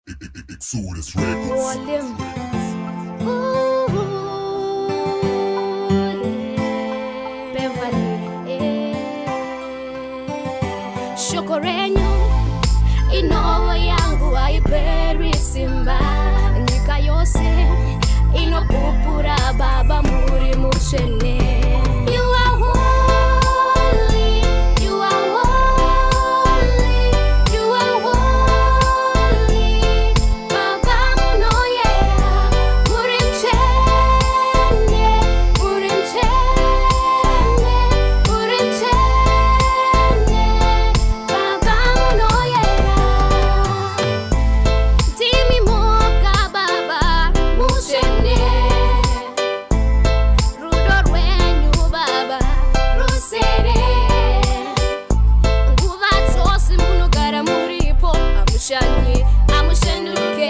Xsodus Records. Riddim. Beverly. Shokorenyo inovo yangu haiperi simba nyika yose inopupura baba muri mushene. You are holy, you are holy, you are holy. Baba munoyera muri mchene, muri mchene, muri mchene. Baba munoyera timi moka baba mushene. Rudo rwenyu baba rusere nguva dzose munogara muripo amushanyi amushanduke.